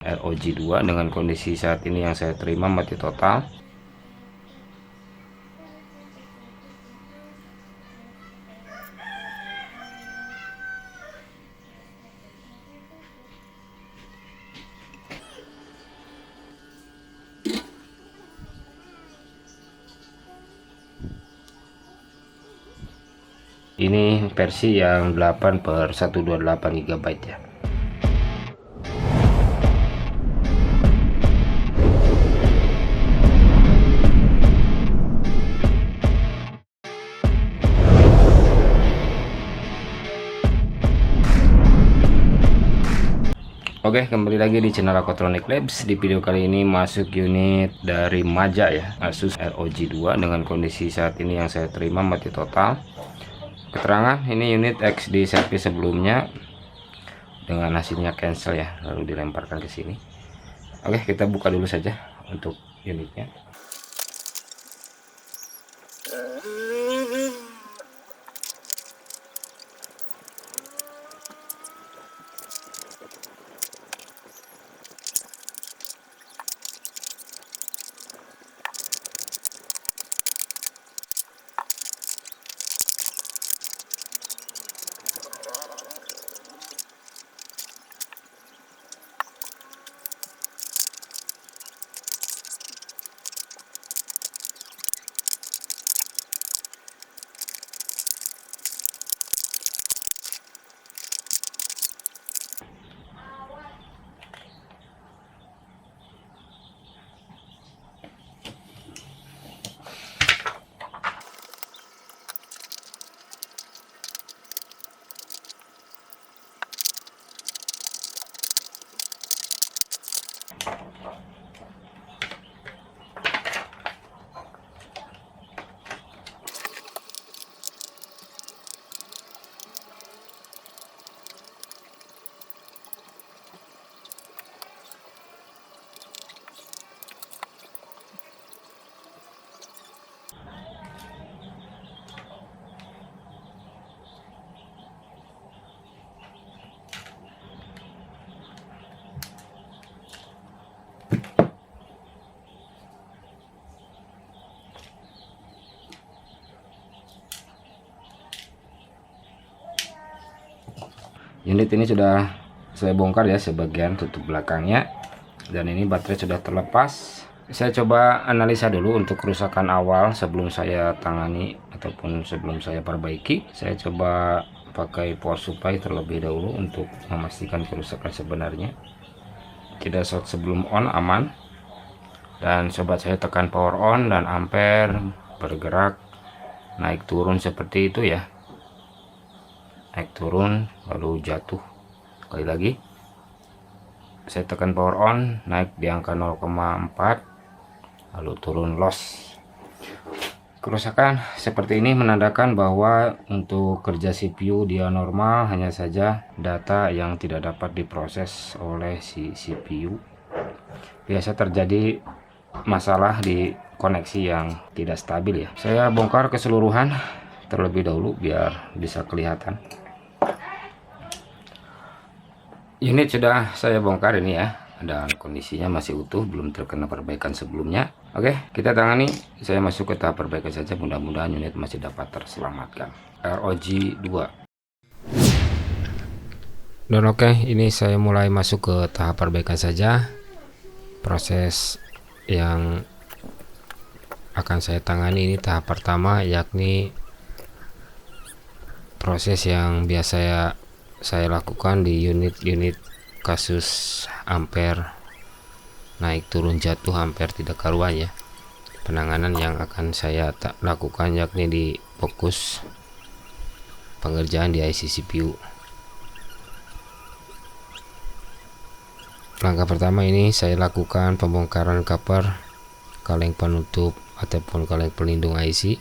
ROG 2 dengan kondisi saat ini yang saya terima mati total. Ini versi yang 8/128 GB ya. Oke, kembali lagi di channel Aquatronic Labs. Di video kali ini masuk unit dari Maja ya, Asus ROG 2 dengan kondisi saat ini yang saya terima mati total. Keterangan, ini unit X di servis sebelumnya dengan hasilnya cancel ya, lalu dilemparkan ke sini. Oke, kita buka dulu saja untuk unitnya. Unit ini sudah saya bongkar ya, sebagian tutup belakangnya, dan ini baterai sudah terlepas. Saya coba analisa dulu untuk kerusakan awal sebelum saya tangani ataupun sebelum saya perbaiki. Saya coba pakai power supply terlebih dahulu untuk memastikan kerusakan sebenarnya. Tidak short sebelum on, aman. Dan sobat saya tekan power on dan ampere bergerak naik turun seperti itu ya, naik turun lalu jatuh. Sekali lagi saya tekan power on, naik di angka 0,4 lalu turun loss. Kerusakan seperti ini menandakan bahwa untuk kerja CPU dia normal, hanya saja data yang tidak dapat diproses oleh si CPU. Biasa terjadi masalah di koneksi yang tidak stabil ya. Saya bongkar keseluruhan terlebih dahulu biar bisa kelihatan. Unit sudah saya bongkar ini ya, dan kondisinya masih utuh, belum terkena perbaikan sebelumnya. Oke, kita tangani. Saya masuk ke tahap perbaikan saja, mudah-mudahan unit masih dapat terselamatkan. ROG 2. Dan oke, ini saya mulai masuk ke tahap perbaikan saja. Proses yang akan saya tangani ini tahap pertama, yakni proses yang biasa saya lakukan di unit-unit kasus ampere naik turun jatuh, ampere tidak karuan ya. Penanganan yang akan saya lakukan yakni di fokus pengerjaan di IC CPU. Langkah pertama ini saya lakukan pembongkaran cover, kaleng penutup ataupun kaleng pelindung IC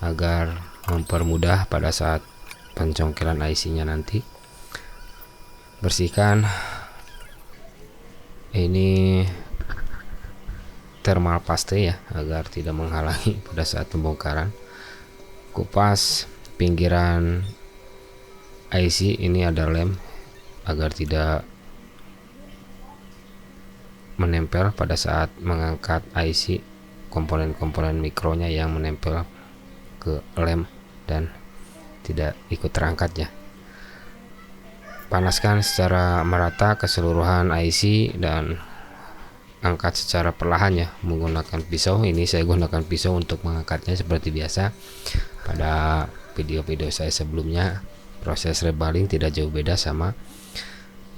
agar mempermudah pada saat pencongkelan IC-nya nanti. Bersihkan ini thermal paste ya, agar tidak menghalangi pada saat pembongkaran. Kupas pinggiran IC, ini ada lem agar tidak menempel pada saat mengangkat IC, komponen-komponen mikronya yang menempel ke lem dan tidak ikut terangkat ya. Panaskan secara merata keseluruhan IC dan angkat secara perlahan ya menggunakan pisau. Ini saya gunakan pisau untuk mengangkatnya seperti biasa. Pada video-video saya sebelumnya proses rebaling tidak jauh beda sama.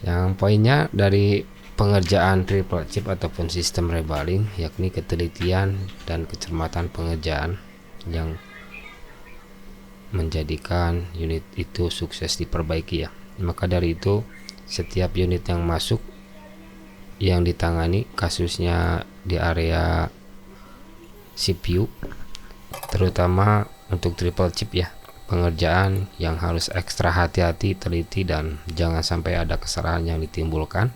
Yang poinnya dari pengerjaan triple chip ataupun sistem rebaling yakni ketelitian dan kecermatan pengerjaan yang menjadikan unit itu sukses diperbaiki ya. Maka dari itu setiap unit yang masuk yang ditangani kasusnya di area CPU, terutama untuk triple chip ya, pengerjaan yang harus ekstra hati-hati, teliti, dan jangan sampai ada kesalahan yang ditimbulkan,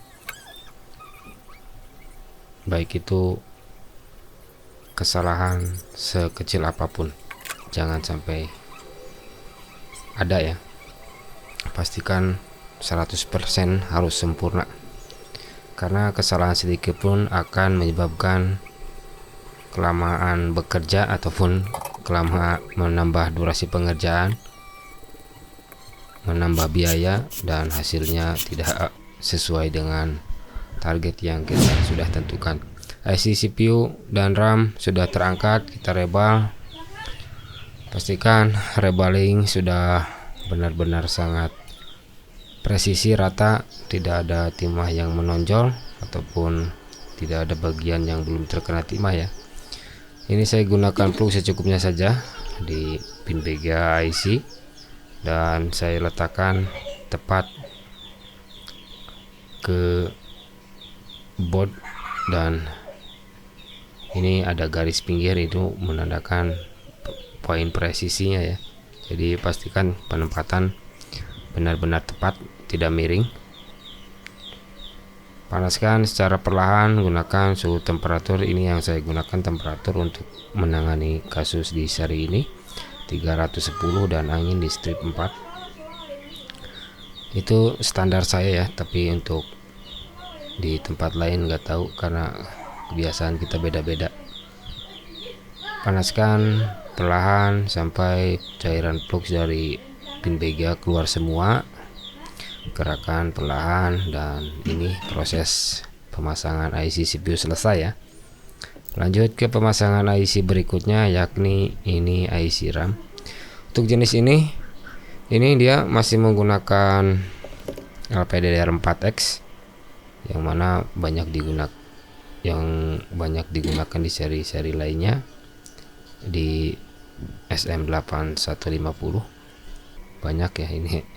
baik itu kesalahan sekecil apapun jangan sampai ada ya. Pastikan 100% harus sempurna, karena kesalahan sedikit pun akan menyebabkan kelamaan bekerja ataupun menambah durasi pengerjaan, menambah biaya, dan hasilnya tidak sesuai dengan target yang kita sudah tentukan. IC CPU dan RAM sudah terangkat, kita rebal. Pastikan rebaling sudah benar-benar sangat presisi, rata, tidak ada timah yang menonjol ataupun tidak ada bagian yang belum terkena timah ya. Ini saya gunakan plug secukupnya saja di pin BGA IC dan saya letakkan tepat ke board, dan ini ada garis pinggir itu menandakan poin presisinya ya. Jadi pastikan penempatan benar-benar tepat, tidak miring. Panaskan secara perlahan, gunakan suhu temperatur. Ini yang saya gunakan temperatur untuk menangani kasus di seri ini 310 dan angin di strip 4. Itu standar saya ya, tapi untuk di tempat lain nggak tahu karena kebiasaan kita beda-beda. Panaskan perlahan sampai cairan plug dari pin BGA keluar semua. Gerakan perlahan, dan ini proses pemasangan IC CPU selesai ya. Lanjut ke pemasangan IC berikutnya, yakni ini IC RAM. Untuk jenis ini dia masih menggunakan LPDDR4X yang mana banyak digunakan di seri-seri lainnya di SM8150. Banyak ya ini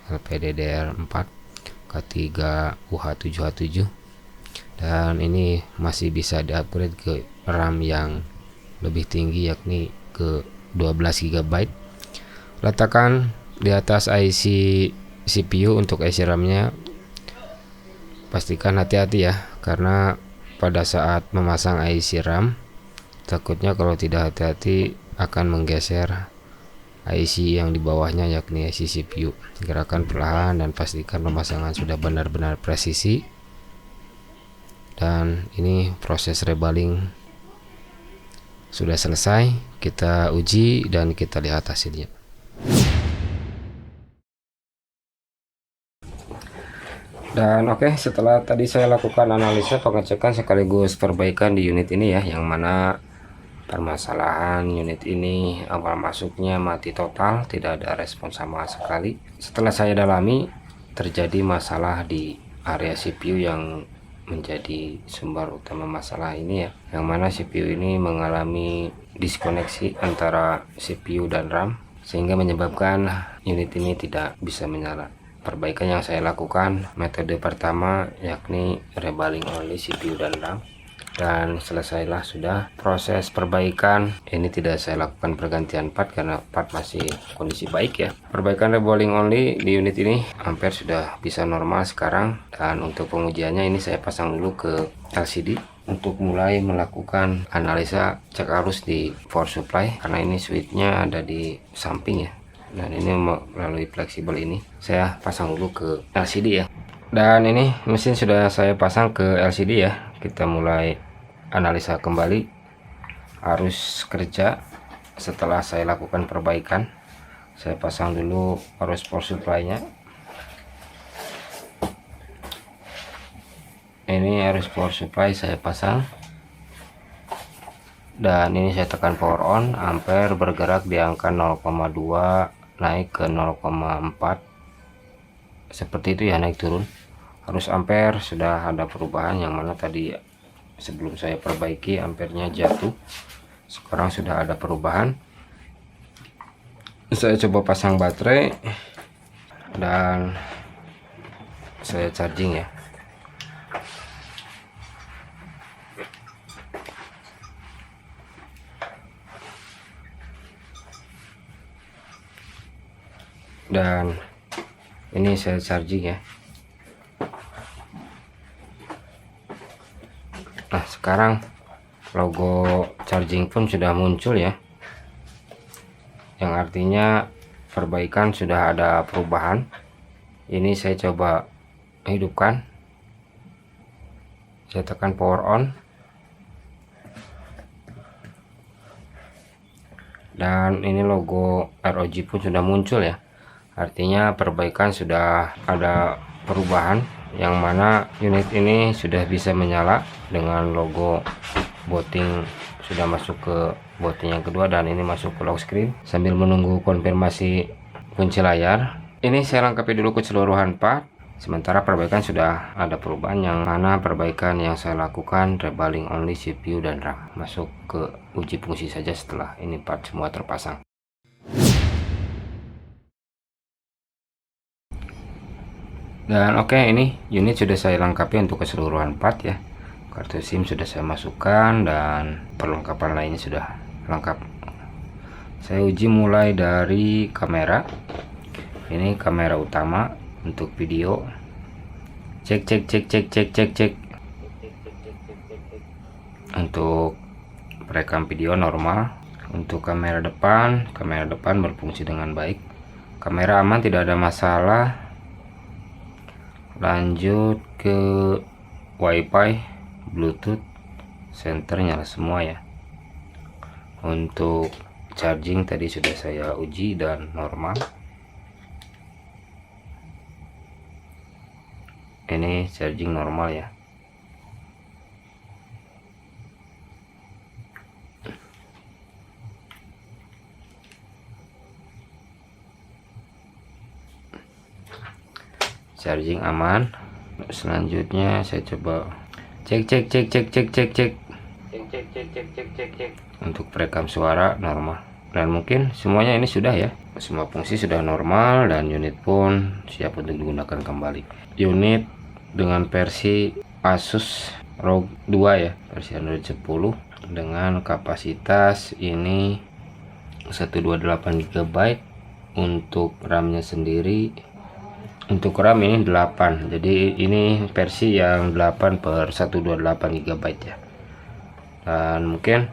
LPDDR4 K3 UH7H7, dan ini masih bisa diupgrade ke RAM yang lebih tinggi yakni ke 12 GB. Letakkan di atas IC CPU untuk IC RAM-nya. Pastikan hati-hati ya, karena pada saat memasang IC RAM takutnya kalau tidak hati-hati akan menggeser IC yang di bawahnya yakni IC CPU. Gerakan perlahan dan pastikan pemasangan sudah benar-benar presisi. Dan ini proses rebaling sudah selesai. Kita uji dan kita lihat hasilnya. Dan oke, setelah tadi saya lakukan analisa, pengecekan sekaligus perbaikan di unit ini ya, yang mana permasalahan unit ini awal masuknya mati total, tidak ada respon sama sekali. Setelah saya dalami, terjadi masalah di area CPU yang menjadi sumber utama masalah ini ya, yang mana CPU ini mengalami diskoneksi antara CPU dan RAM sehingga menyebabkan unit ini tidak bisa menyala. Perbaikan yang saya lakukan, metode pertama yakni rebaling only CPU dan RAM, dan selesailah sudah proses perbaikan. Ini tidak saya lakukan pergantian part karena part masih kondisi baik ya. Perbaikan rebaling only di unit ini ampere sudah bisa normal sekarang, dan untuk pengujiannya ini saya pasang dulu ke LCD untuk mulai melakukan analisa cek arus di power supply, karena ini switchnya ada di samping ya, dan ini melalui fleksibel ini saya pasang dulu ke LCD ya. Dan ini mesin sudah saya pasang ke LCD ya. Kita mulai analisa kembali arus kerja setelah saya lakukan perbaikan. Saya pasang dulu arus power supply-nya. Ini arus power supply saya pasang, dan ini saya tekan power on. Ampere bergerak di angka 0,2 naik ke 0,4 seperti itu ya, naik turun. Arus ampere sudah ada perubahan, yang mana tadi sebelum saya perbaiki ampernya jatuh, sekarang sudah ada perubahan. Saya coba pasang baterai dan saya charging ya. Dan ini saya charging ya. Nah, sekarang logo charging pun sudah muncul ya, yang artinya perbaikan sudah ada perubahan. Ini saya coba hidupkan, saya tekan power on, dan ini logo ROG pun sudah muncul ya. Artinya perbaikan sudah ada perubahan, yang mana unit ini sudah bisa menyala dengan logo booting sudah masuk ke booting yang kedua, dan ini masuk ke lock screen. Sambil menunggu konfirmasi kunci layar, ini saya lengkapi dulu keseluruhan part. Sementara perbaikan sudah ada perubahan, yang mana perbaikan yang saya lakukan rebaling only CPU dan RAM. Masuk ke uji fungsi saja setelah ini part semua terpasang. Dan oke, ini unit sudah saya lengkapi untuk keseluruhan part ya. Kartu SIM sudah saya masukkan dan perlengkapan lainnya sudah lengkap. Saya uji mulai dari kamera. Ini kamera utama untuk video. Cek. Untuk perekam video normal. Untuk kamera depan berfungsi dengan baik. Kamera aman, tidak ada masalah. Lanjut ke WiFi, Bluetooth, senter nyala semua ya. Untuk charging tadi sudah saya uji dan normal. Ini charging normal ya. Charging aman. Selanjutnya saya coba cek. Untuk perekam suara normal, dan mungkin semuanya ini sudah ya, semua fungsi sudah normal dan unit pun siap untuk digunakan kembali. Unit dengan versi Asus ROG 2 ya, versi Android 10 dengan kapasitas ini 128 GB. Untuk RAM-nya sendiri, untuk RAM ini 8, jadi ini versi yang 8/128 GB ya. Dan mungkin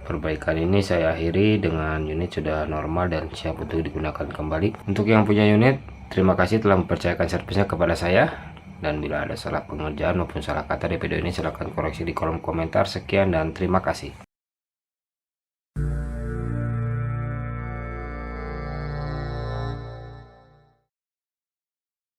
perbaikan ini saya akhiri dengan unit sudah normal dan siap untuk digunakan kembali. Untuk yang punya unit, terima kasih telah mempercayakan servisnya kepada saya. Dan bila ada salah pengerjaan maupun salah kata di video ini, silahkan koreksi di kolom komentar. Sekian dan terima kasih.